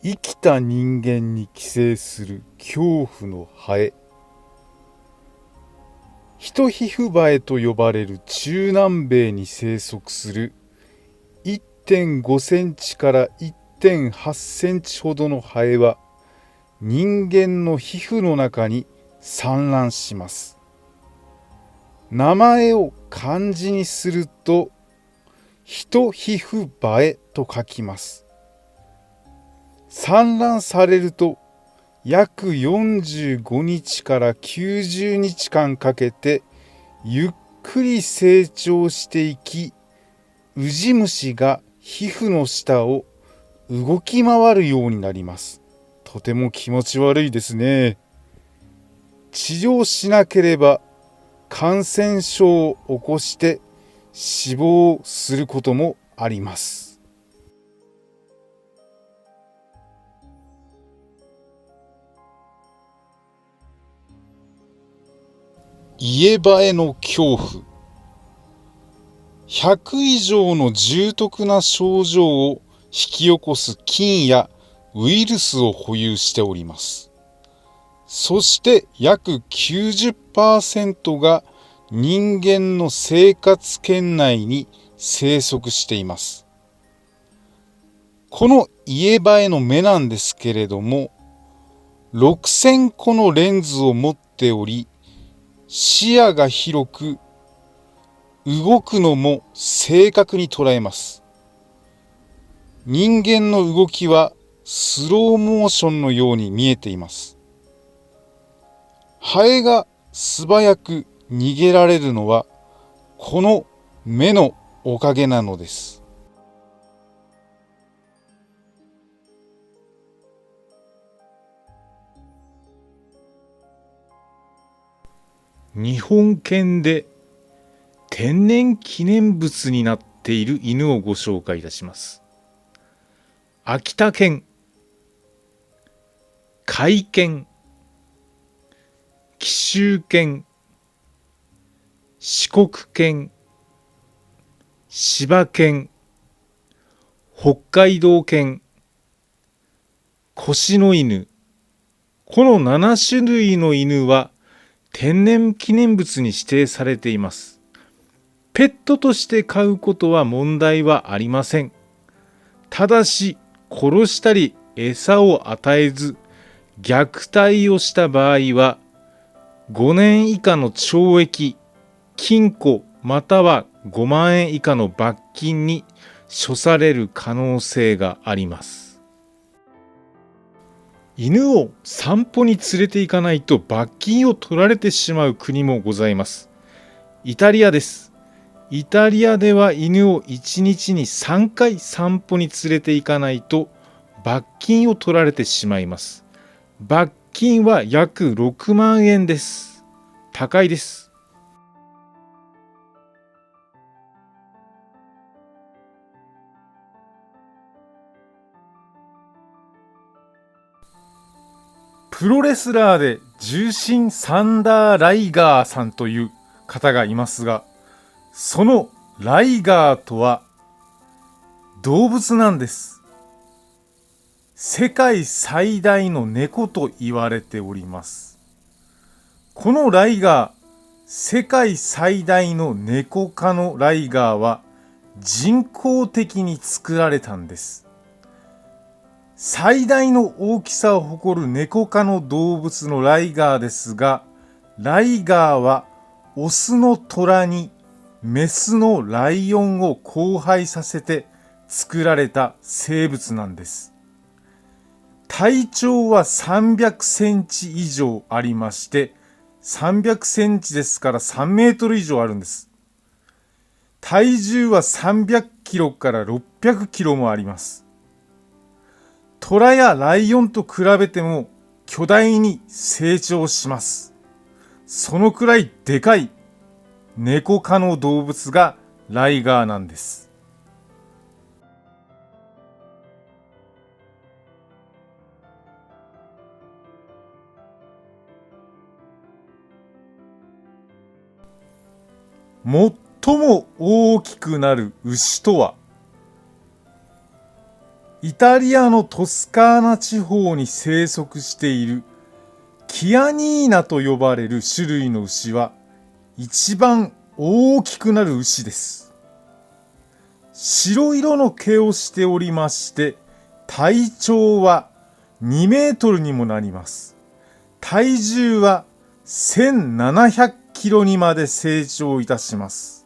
生きた人間に寄生する恐怖のハエ。ヒトヒフバエと呼ばれる中南米に生息する1.5センチから1.8センチほどのハエは人間の皮膚の中に産卵します。名前を漢字にするとヒトヒフバエと書きます。産卵されると約45日から90日間かけてゆっくり成長していき、ウジ虫が皮膚の下を動き回るようになります。とても気持ち悪いですね。治療しなければ感染症を起こして死亡することもあります。家バエの恐怖。100以上の重篤な症状を引き起こす菌やウイルスを保有しております。そして約 90% が人間の生活圏内に生息しています。この家バエの目なんですけれども、6000個のレンズを持っており、視野が広く、動くのも正確に捉えます。人間の動きはスローモーションのように見えています。ハエが素早く逃げられるのはこの目のおかげなのです。日本犬で天然記念物になっている犬をご紹介いたします。秋田犬、甲斐犬、紀州犬、四国犬、柴犬、北海道犬、腰の犬。この7種類の犬は天然記念物に指定されています。ペットとして飼うことは問題はありません。ただし、殺したり餌を与えず虐待をした場合は5年以下の懲役、禁錮または5万円以下の罰金に処される可能性があります。犬を散歩に連れて行かないと罰金を取られてしまう国もございます。イタリアです。イタリアでは犬を1日に3回散歩に連れて行かないと罰金を取られてしまいます。罰金は約6万円です。高いです。プロレスラーで重心サンダー・ライガーさんという方がいますが、そのライガーとは動物なんです。世界最大の猫と言われております。このライガー、世界最大の猫科のライガーは人工的に作られたんです。最大の大きさを誇る猫科の動物のライガーですが、ライガーはオスの虎にメスのライオンを交配させて作られた生物なんです。体長は300センチ以上ありまして、300センチですから3メートル以上あるんです。体重は300キロから600キロもあります。トラやライオンと比べても巨大に成長します。そのくらいでかい猫科の動物がライガーなんです。最も大きくなる牛とは、イタリアのトスカーナ地方に生息しているキアニーナと呼ばれる種類の牛は一番大きくなる牛です。白色の毛をしておりまして、体長は2メートルにもなります。体重は1700キロにまで成長いたします。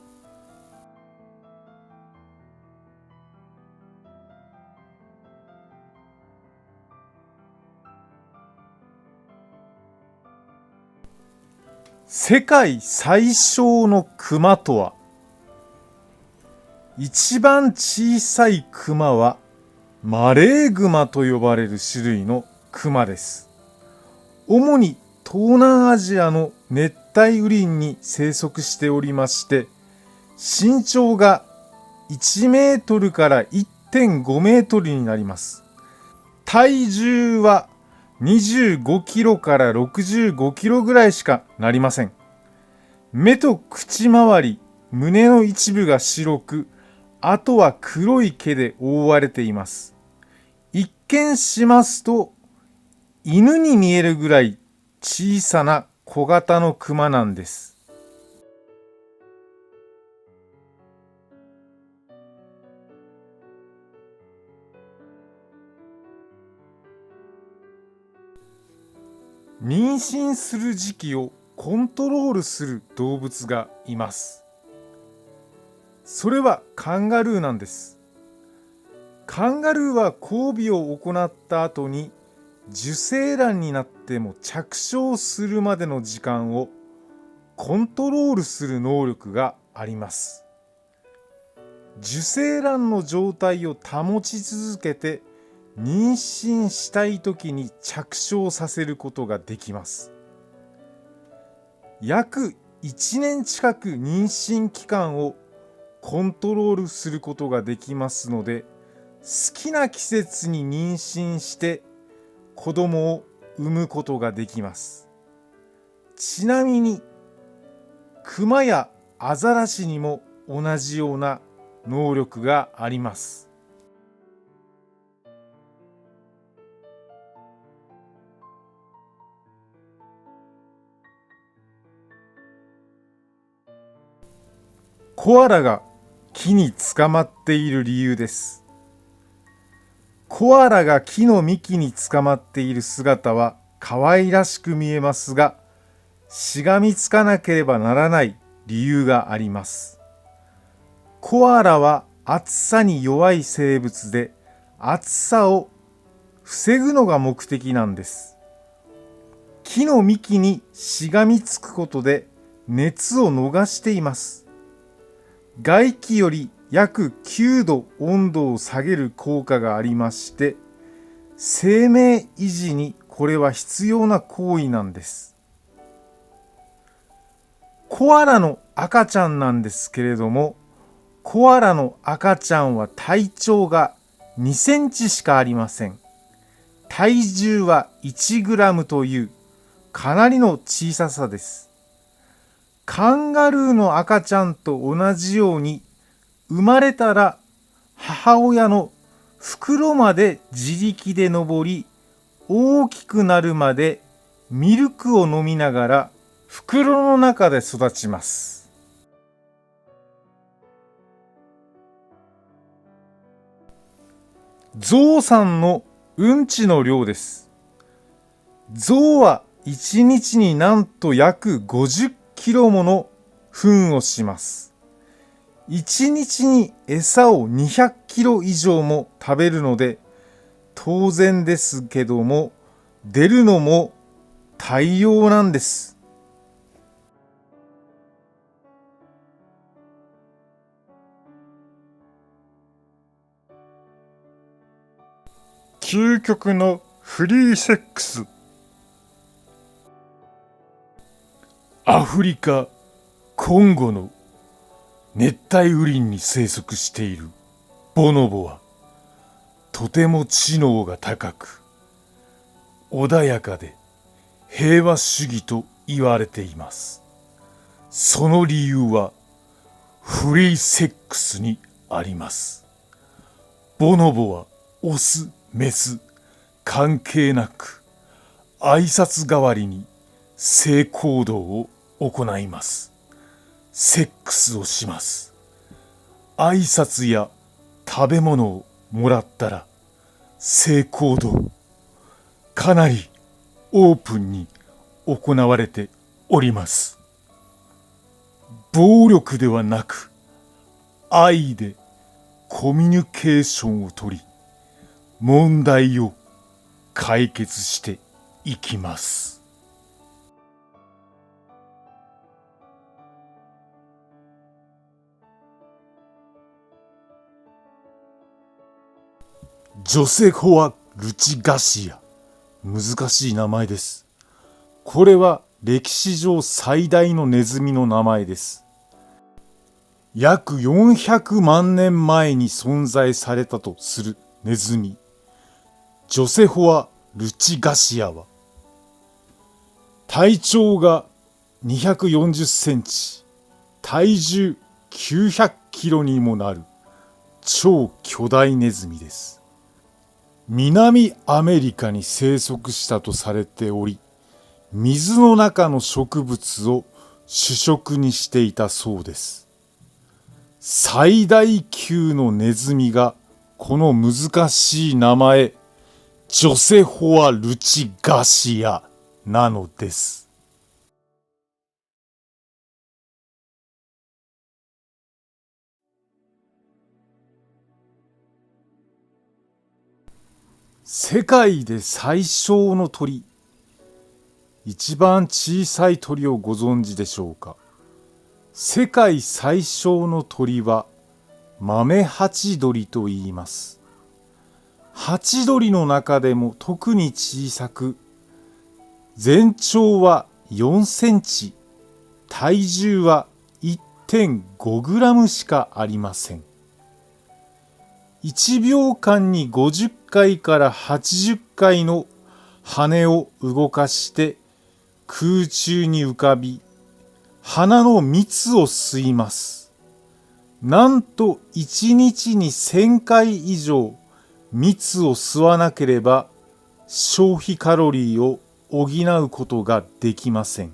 世界最小のクマとは、一番小さいクマはマレーグマと呼ばれる種類のクマです。主に東南アジアの熱帯雨林に生息しておりまして、身長が1メートルから1.5メートルになります。体重は25キロから65キロぐらいしかなりません。目と口周り、胸の一部が白く、あとは黒い毛で覆われています。一見しますと、犬に見えるぐらい小さな小型のクマなんです。妊娠する時期をコントロールする動物がいます。それはカンガルーなんです。カンガルーは交尾を行った後に受精卵になっても着床するまでの時間をコントロールする能力があります。受精卵の状態を保ち続けて妊娠したい時に着床させることができます。約1年近く妊娠期間をコントロールすることができますので、好きな季節に妊娠して子供を産むことができます。ちなみにクマやアザラシにも同じような能力があります。コアラが木につかまっている理由です。コアラが木の幹につかまっている姿は可愛らしく見えますが、しがみつかなければならない理由があります。コアラは暑さに弱い生物で、暑さを防ぐのが目的なんです。木の幹にしがみつくことで熱を逃しています。外気より約9度温度を下げる効果がありまして、生命維持にこれは必要な行為なんです。コアラの赤ちゃんなんですけれども、コアラの赤ちゃんは体長が2センチしかありません。体重は1グラムというかなりの小ささです。カンガルーの赤ちゃんと同じように、生まれたら母親の袋まで自力で登り、大きくなるまでミルクを飲みながら袋の中で育ちます。ゾウさんのうんちの量です。ゾウは1日になんと約50キロもの糞をします。1日に餌を200キロ以上も食べるので、当然ですけども、出るのも大量なんです。究極のフリーセックス。アフリカ・コンゴの熱帯雨林に生息しているボノボはとても知能が高く、穏やかで平和主義と言われています。その理由はフリーセックスにあります。ボノボはオス、メス、関係なく、挨拶代わりに性行動を行います。セックスをします。挨拶や食べ物をもらったら、性行動、かなりオープンに行われております。暴力ではなく、愛でコミュニケーションをとり、問題を解決していきます。ジョセフォア・ルチガシア。難しい名前です。これは歴史上最大のネズミの名前です。約400万年前に存在されたとするネズミ、ジョセフォア・ルチガシアは、体長が240センチ、体重900キロにもなる超巨大ネズミです。南アメリカに生息したとされており、水の中の植物を主食にしていたそうです。最大級のネズミがこの難しい名前、ジョセフォア・ルチガシアなのです。世界で最小の鳥、一番小さい鳥をご存知でしょうか。世界最小の鳥はマメハチドリと言います。ハチドリの中でも特に小さく、全長は4センチ、体重は 1.5 グラムしかありません。1秒間に50回から80回の羽を動かして空中に浮かび、花の蜜を吸います。なんと1日に1000回以上蜜を吸わなければ消費カロリーを補うことができません。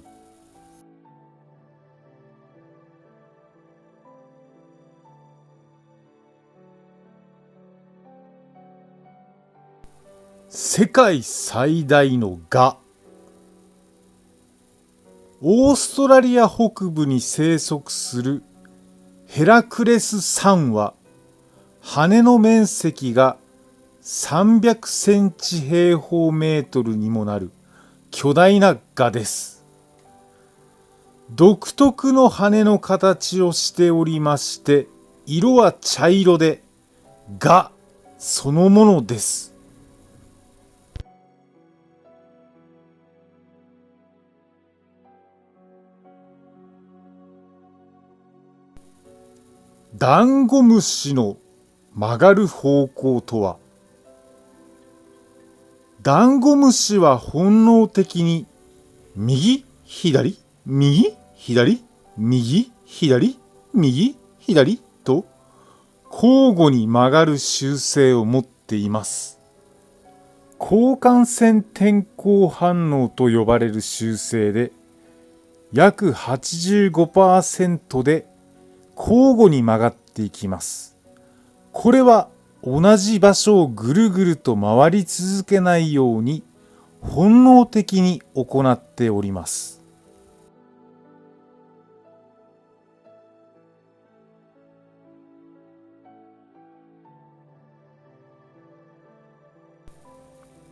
世界最大のガ。オーストラリア北部に生息するヘラクレス3は、羽の面積が300センチ平方メートルにもなる巨大なガです。独特の羽の形をしておりまして、色は茶色でガそのものです。ダンゴムシの曲がる方向とは、ダンゴムシは本能的に右、左、右、左、右、左、右、左と交互に曲がる習性を持っています。交換線転向反応と呼ばれる習性で、約 85% で交互に曲がっていきます。これは同じ場所をぐるぐると回り続けないように本能的に行っております。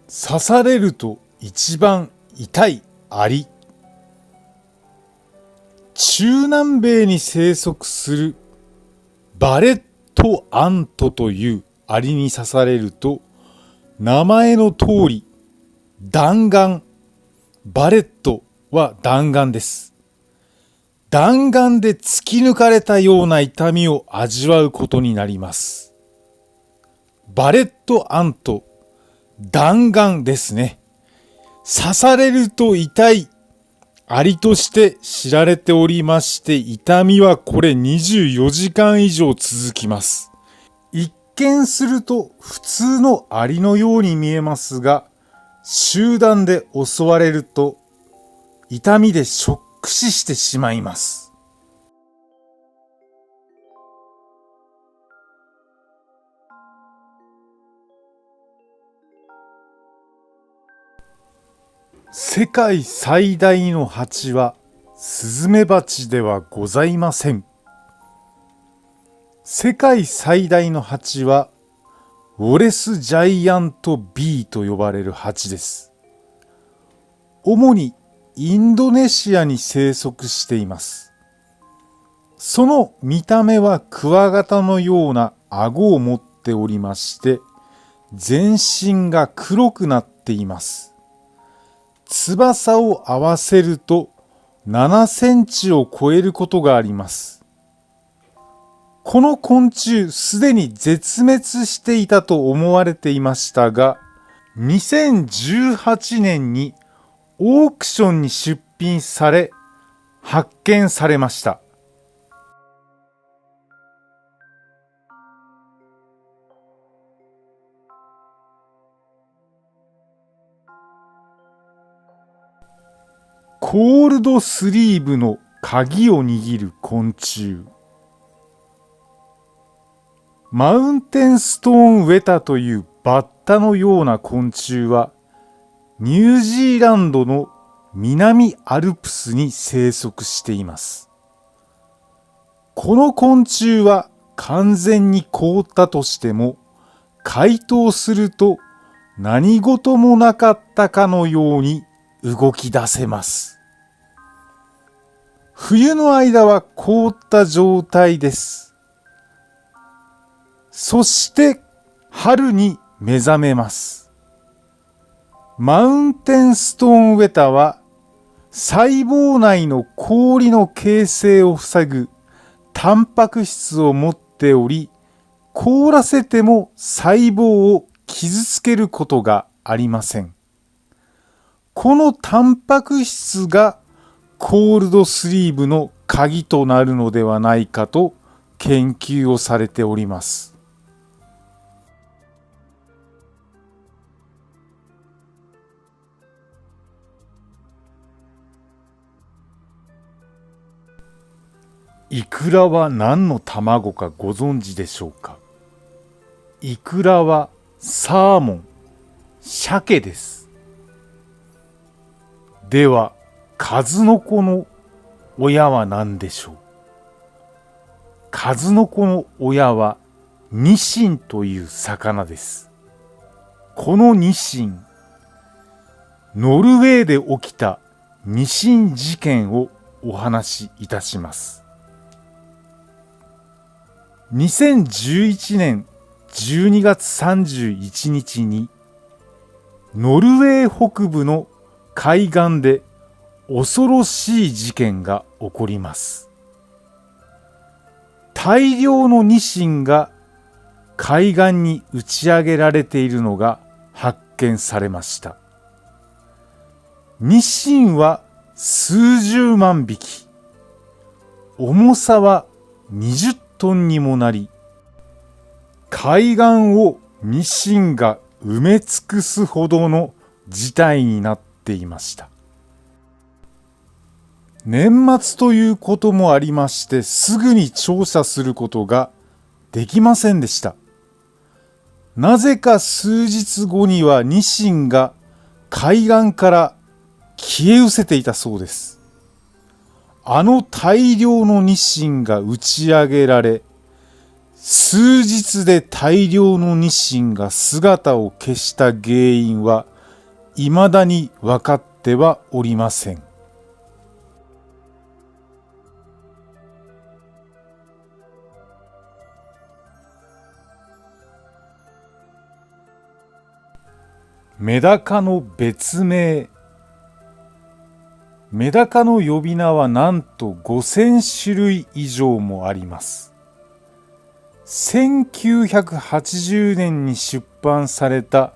刺されると一番痛いアリ。中南米に生息するバレットアントというアリに刺されると、名前の通り弾丸、バレットは弾丸です。弾丸で突き抜かれたような痛みを味わうことになります。バレットアント、弾丸ですね。刺されると痛いアリとして知られておりまして、痛みはこれ24時間以上続きます。一見すると普通のアリのように見えますが、集団で襲われると痛みでショック死してしまいます。世界最大の蜂はスズメバチではございません。世界最大の蜂はウォレスジャイアントビーと呼ばれる蜂です。主にインドネシアに生息しています。その見た目はクワガタのような顎を持っておりまして、全身が黒くなっています。翼を合わせると7センチを超えることがあります。この昆虫すでに絶滅していたと思われていましたが、2018年にオークションに出品され発見されました。コールドスリーブの鍵を握る昆虫。マウンテンストーンウェタというバッタのような昆虫は、ニュージーランドの南アルプスに生息しています。この昆虫は完全に凍ったとしても、解凍すると何事もなかったかのように動き出せます。冬の間は凍った状態です。そして春に目覚めます。マウンテンストーンウェタは細胞内の氷の形成を塞ぐタンパク質を持っており、凍らせても細胞を傷つけることがありません。このタンパク質がコールドスリーブの鍵となるのではないかと研究をされております。イクラは何の卵かご存知でしょうか。イクラはサーモン、鮭です。では、数の子の親は何でしょう。数の子の親はニシンという魚です。このニシン、ノルウェーで起きたニシン事件をお話しいたします。2011年12月31日にノルウェー北部の海岸で恐ろしい事件が起こります。大量のニシンが海岸に打ち上げられているのが発見されました。ニシンは数十万匹、重さは20トンにもなり、海岸をニシンが埋め尽くすほどの事態になっていました。年末ということもありまして、すぐに調査することができませんでした。なぜか数日後にはニシンが海岸から消え失せていたそうです。あの大量のニシンが打ち上げられ、数日で大量のニシンが姿を消した原因は未だに分かってはおりません。メダカの別名。メダカの呼び名はなんと5000種類以上もあります。1980年に出版された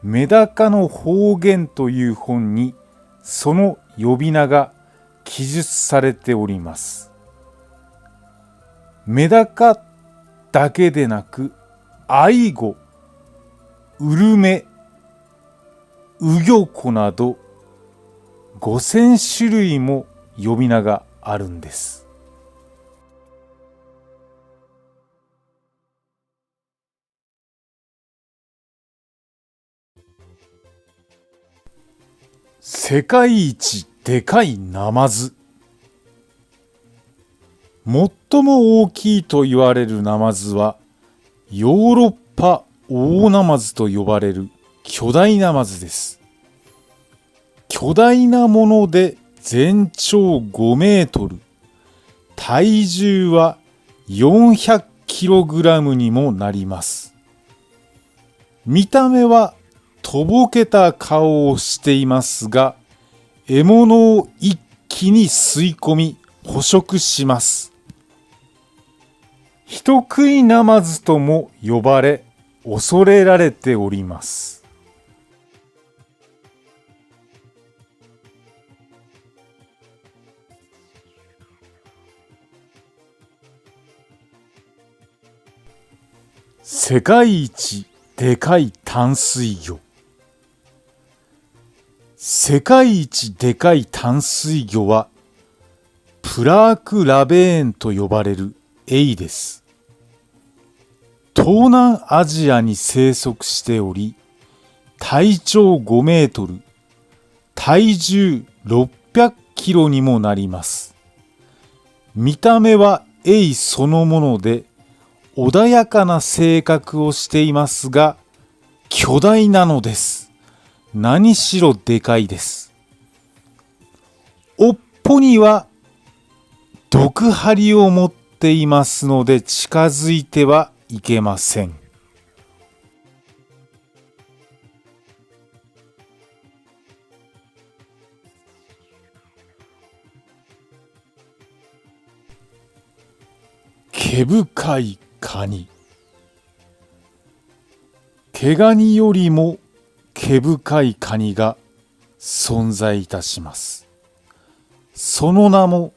メダカの方言という本にその呼び名が記述されております。メダカだけでなくアイゴ、ウルメ、ウギョコなど5000種類も呼び名があるんです。世界一でかいナマズ。最も大きいと言われるナマズはヨーロッパオオナマズと呼ばれる巨大ナマズです。巨大なもので全長5メートル、体重は400キログラムにもなります。見た目はとぼけた顔をしていますが、獲物を一気に吸い込み捕食します。人食いナマズとも呼ばれ、恐れられております。世界一でかい淡水魚。世界一でかい淡水魚はプラークラベーンと呼ばれるエイです。東南アジアに生息しており、体長5メートル、体重600キロにもなります。見た目はエイそのもので穏やかな性格をしていますが、巨大なのです。何しろでかいです。尾っぽには毒針を持っていますので近づいてはいけません。毛深いカニ。毛ガニよりも毛深いカニが存在いたします。その名も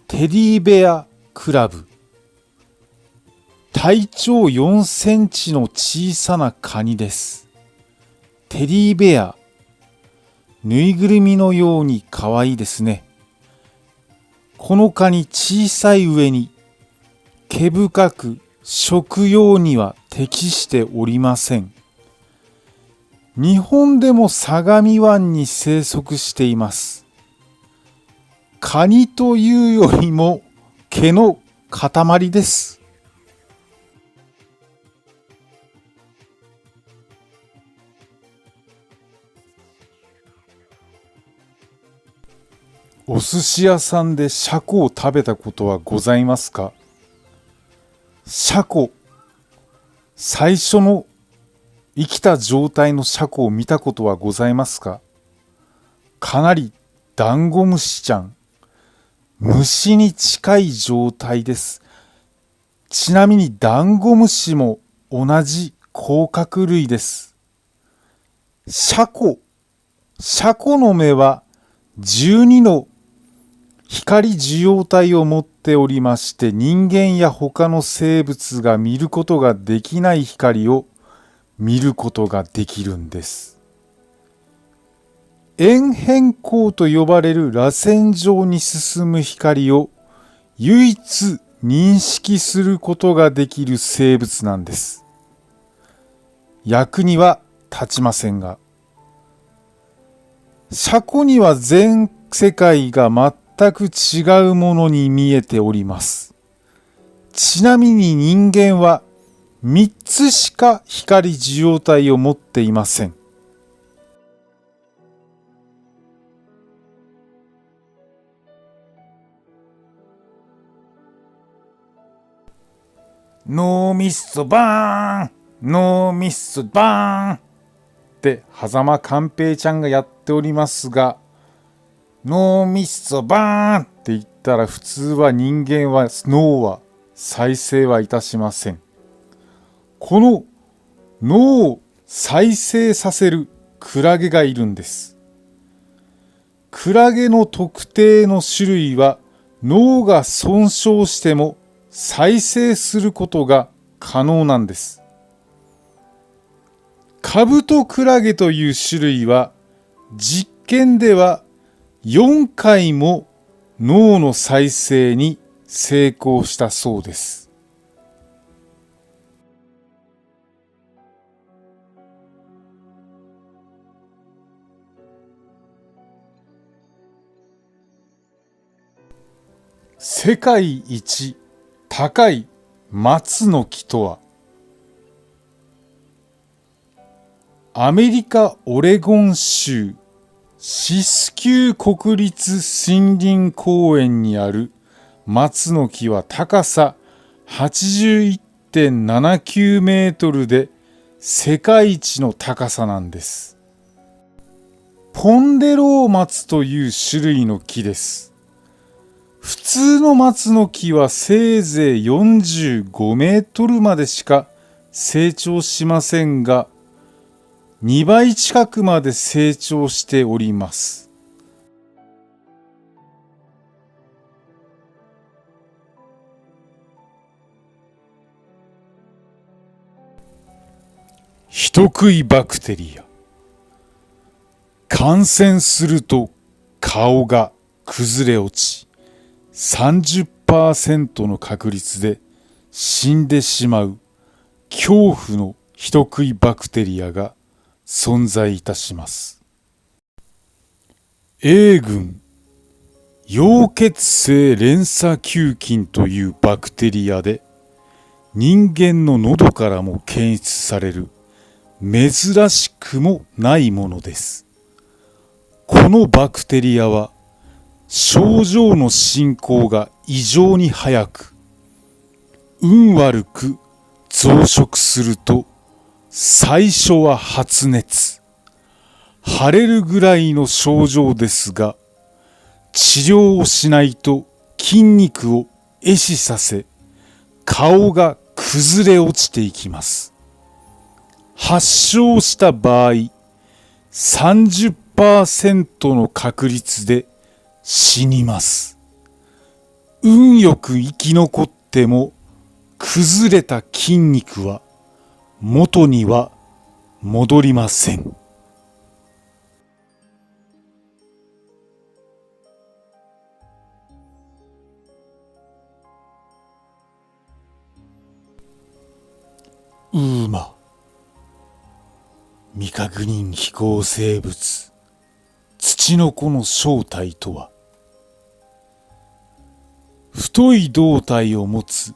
テディベアクラブ。体長4センチの小さなカニです。テディベア。ぬいぐるみのようにかわいいですね。このカニ小さい上に毛深く食用には適しておりません。日本でも相模湾に生息しています。カニというよりも毛の塊です。お寿司屋さんでシャコを食べたことはございますか？シャコ、最初の生きた状態のシャコを見たことはございますか？かなりダンゴムシちゃん、虫に近い状態です。ちなみにダンゴムシも同じ甲殻類です。シャコの目は12の光受容体を持っておりまして、人間や他の生物が見ることができない光を見ることができるんです。円変光と呼ばれる螺旋状に進む光を唯一認識することができる生物なんです。役には立ちませんが、シャコには全世界が全く違うものに見えております。ちなみに人間は3つしか光受容体を持っていません。ノーミスバーン、ノーミスバーンって狭間寛平ちゃんがやっておりますが、ノーミスバーンって言ったら普通は人間は脳は再生はいたしません。この脳を再生させるクラゲがいるんです。クラゲの特定の種類は脳が損傷しても再生することが可能なんです。カブトクラゲという種類は実験では4回も脳の再生に成功したそうです。世界一高い松の木とは、アメリカ・オレゴン州シスキュー国立森林公園にある松の木は高さ 81.79 メートルで世界一の高さなんです。ポンデロー松という種類の木です。普通の松の木はせいぜい45メートルまでしか成長しませんが、2倍近くまで成長しております。人食いバクテリア。感染すると顔が崩れ落ち、30% の確率で死んでしまう恐怖の人食いバクテリアが存在いたします。A 群溶血性連鎖球菌というバクテリアで、人間の喉からも検出される珍しくもないものです。このバクテリアは症状の進行が異常に早く、運悪く増殖すると最初は発熱、腫れるぐらいの症状ですが、治療をしないと筋肉を壊死させ、顔が崩れ落ちていきます。発症した場合、30% の確率で死にます。運よく生き残っても、崩れた筋肉は元には戻りません。未確認飛行生物ツチノコの正体とは、太い胴体を持つ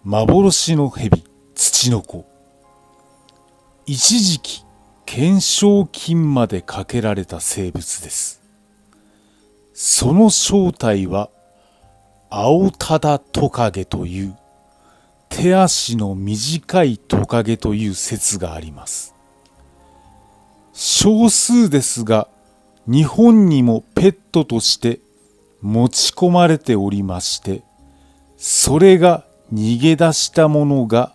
幻の蛇ツチノコ。一時期懸賞金までかけられた生物です。その正体はアオタダトカゲという手足の短いトカゲという説があります。少数ですが、日本にもペットとして持ち込まれておりまして、それが逃げ出したものが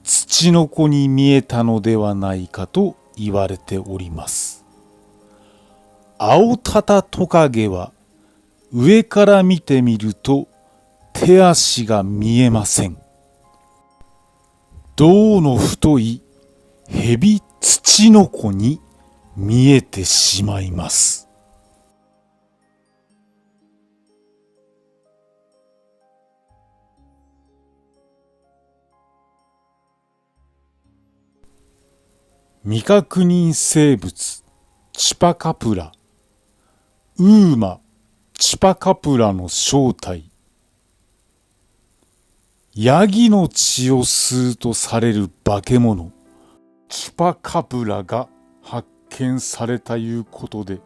ツチノコに見えたのではないかと言われております。アオタタトカゲは上から見てみると手足が見えません。胴の太いヘビツチノコに見えてしまいます。未確認生物チパカプラ。チパカプラの正体。ヤギの血を吸うとされる化け物チュパカプラが発見されたいうことで、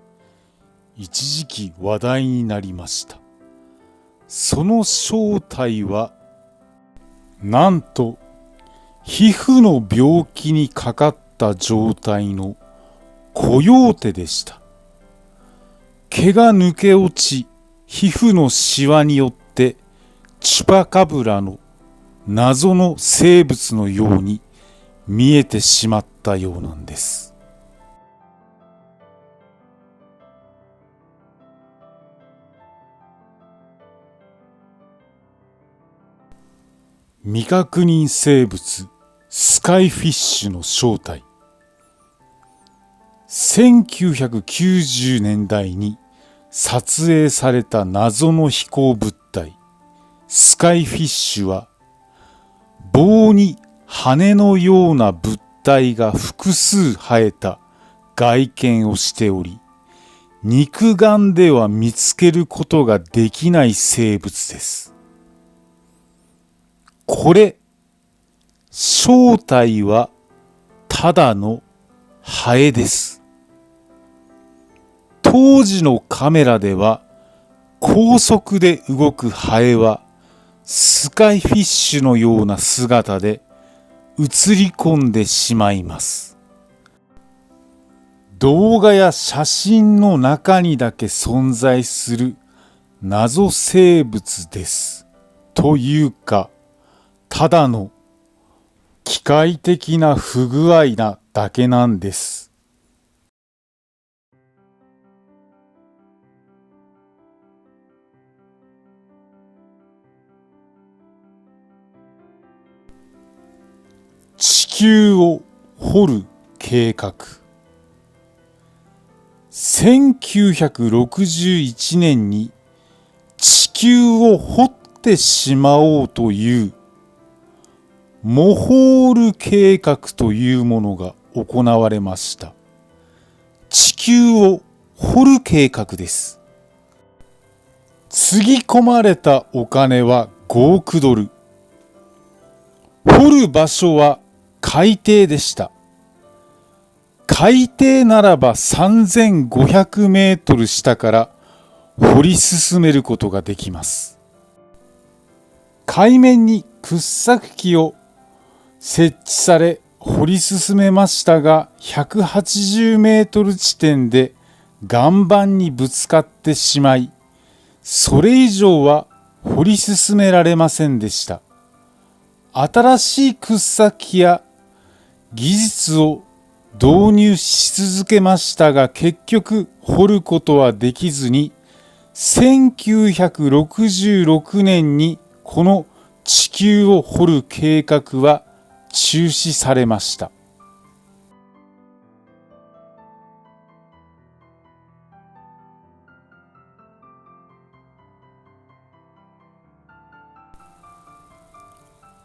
一時期話題になりました。その正体は、なんと皮膚の病気にかかった状態のコヨーテでした。毛が抜け落ち、皮膚のシワによってチュパカブラの謎の生物のように見えてしまったようなんです。未確認生物スカイフィッシュの正体。1990年代に撮影された謎の飛行物体スカイフィッシュは棒に羽のような物体が複数生えた外見をしており、肉眼では見つけることができない生物です。これ、正体はただのハエです。当時のカメラでは高速で動くハエはスカイフィッシュのような姿で映り込んでしまいます。動画や写真の中にだけ存在する謎生物です。というか、ただの機械的な不具合なだけなんです。地球を掘る計画。1961年に地球を掘ってしまおうというモホール計画というものが行われました。地球を掘る計画です。つぎ込まれたお金は5億ドル。掘る場所は海底でした。海底ならば3500メートル下から掘り進めることができます。海面に掘削機を設置され掘り進めましたが、180メートル地点で岩盤にぶつかってしまい、それ以上は掘り進められませんでした。新しい掘削機や技術を導入し続けましたが、結局掘ることはできずに、1966年にこの地球を掘る計画は中止されました。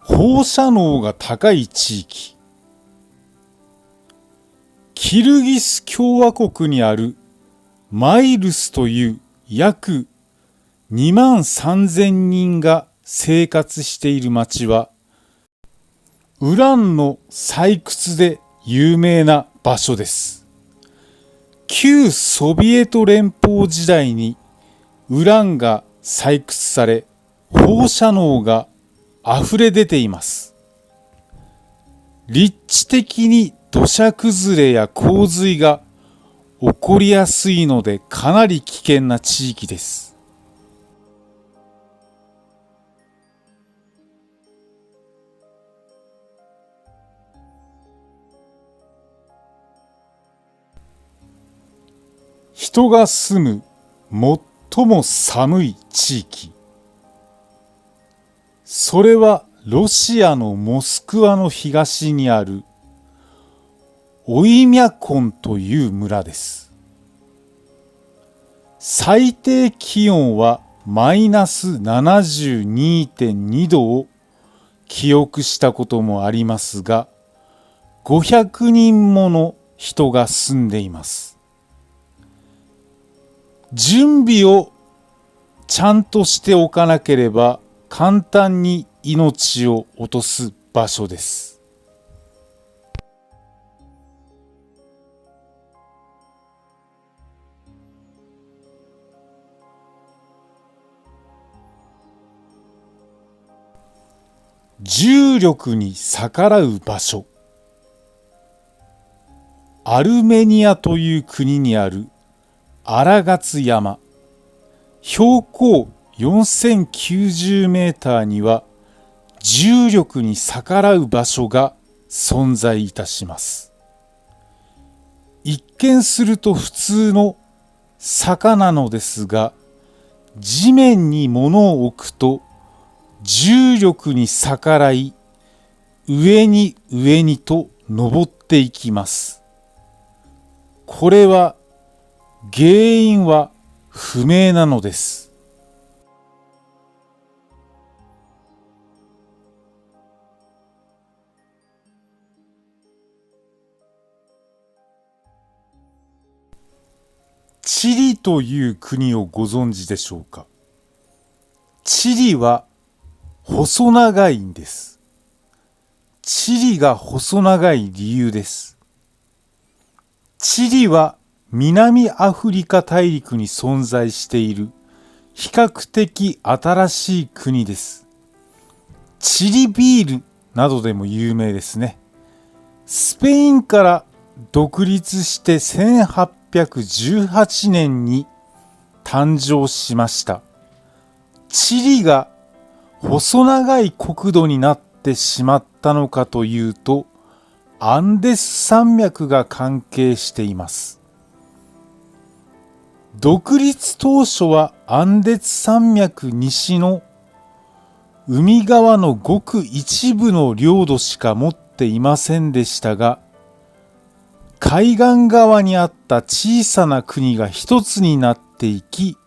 放射能が高い地域。キルギス共和国にあるマイルスという約2万3000人が生活している町は、ウランの採掘で有名な場所です。旧ソビエト連邦時代にウランが採掘され、放射能が溢れ出ています。立地的に土砂崩れや洪水が起こりやすいので、かなり危険な地域です。人が住む最も寒い地域。それはロシアのモスクワの東にあるオイミャコンという村です。最低気温はマイナス 72.2 度を記憶したこともありますが、500人もの人が住んでいます。準備をちゃんとしておかなければ簡単に命を落とす場所です。重力に逆らう場所。アルメニアという国にあるアラガツ山。標高4090メーターには重力に逆らう場所が存在いたします。一見すると普通の坂なのですが、地面に物を置くと重力に逆らい、上に上にと登っていきます。これは原因は不明なのです。チリという国をご存知でしょうか。チリは細長いんです。チリが細長い理由です。チリは南アフリカ大陸に存在している比較的新しい国です。チリビールなどでも有名ですね。スペインから独立して1818年に誕生しました。チリが細長い国土になってしまったのかというと、アンデス山脈が関係しています。独立当初はアンデス山脈西の海側のごく一部の領土しか持っていませんでしたが、海岸側にあった小さな国が一つになっていき、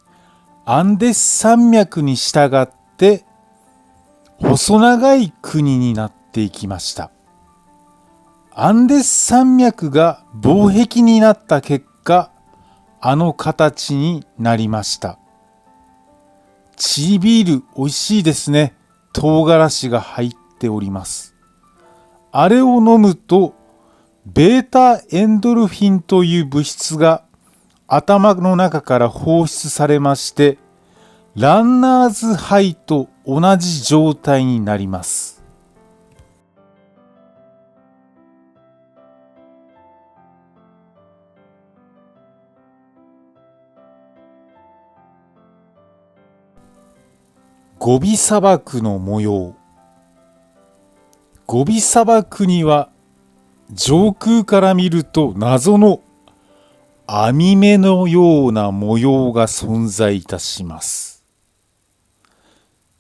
アンデス山脈に従って細長い国になっていきました。アンデス山脈が防壁になった結果、あの形になりました。チリビール美味しいですね。唐辛子が入っております。あれを飲むと、ベータエンドルフィンという物質が頭の中から放出されまして、ランナーズハイと同じ状態になります。ゴビ砂漠の模様。ゴビ砂漠には上空から見ると謎の網目のような模様が存在いたします。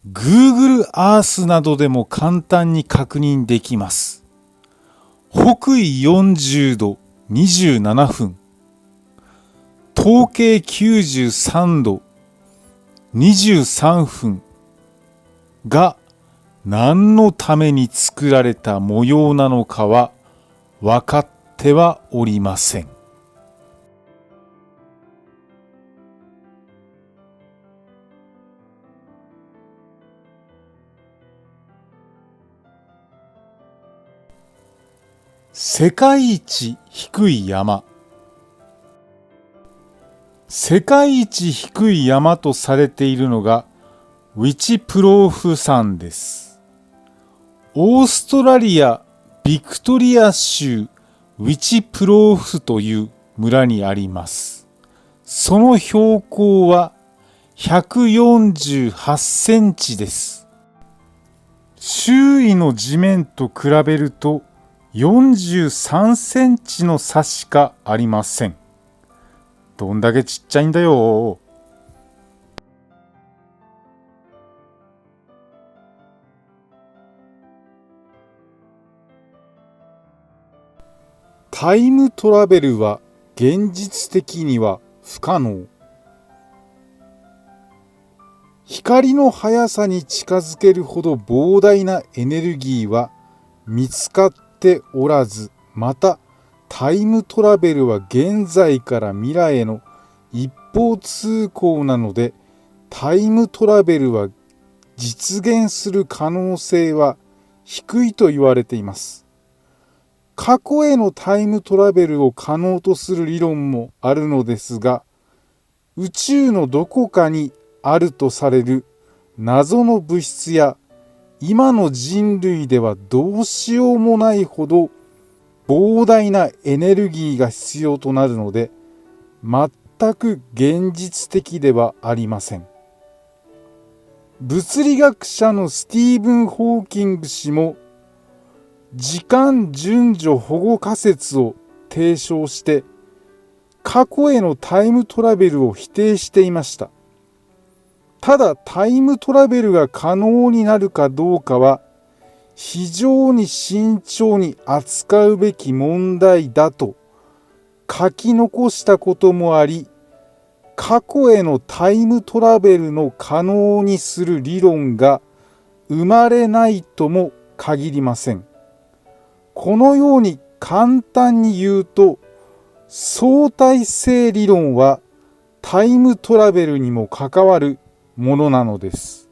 Google Earth などでも簡単に確認できます。北緯40度27分、東経93度23分が何のために作られた模様なのかは分かってはおりません。世界一低い山。世界一低い山とされているのがウィチプローフ山です。オーストラリア・ビクトリア州ウィチプローフという村にあります。その標高は148センチです。周囲の地面と比べると43センチの差しかありません。どんだけちっちゃいんだよ。タイムトラベルは現実的には不可能。光の速さに近づけるほど膨大なエネルギーは見つかっておらず、またタイムトラベルは現在から未来への一方通行なので、タイムトラベルは実現する可能性は低いと言われています。過去へのタイムトラベルを可能とする理論もあるのですが、宇宙のどこかにあるとされる謎の物質や今の人類ではどうしようもないほど膨大なエネルギーが必要となるので、全く現実的ではありません。物理学者のスティーブン・ホーキング氏も時間順序保護仮説を提唱して過去へのタイムトラベルを否定していました。ただタイムトラベルが可能になるかどうかは非常に慎重に扱うべき問題だと書き残したこともあり、過去へのタイムトラベルの可能にする理論が生まれないとも限りません。このように簡単に言うと、相対性理論はタイムトラベルにも関わるものなのです。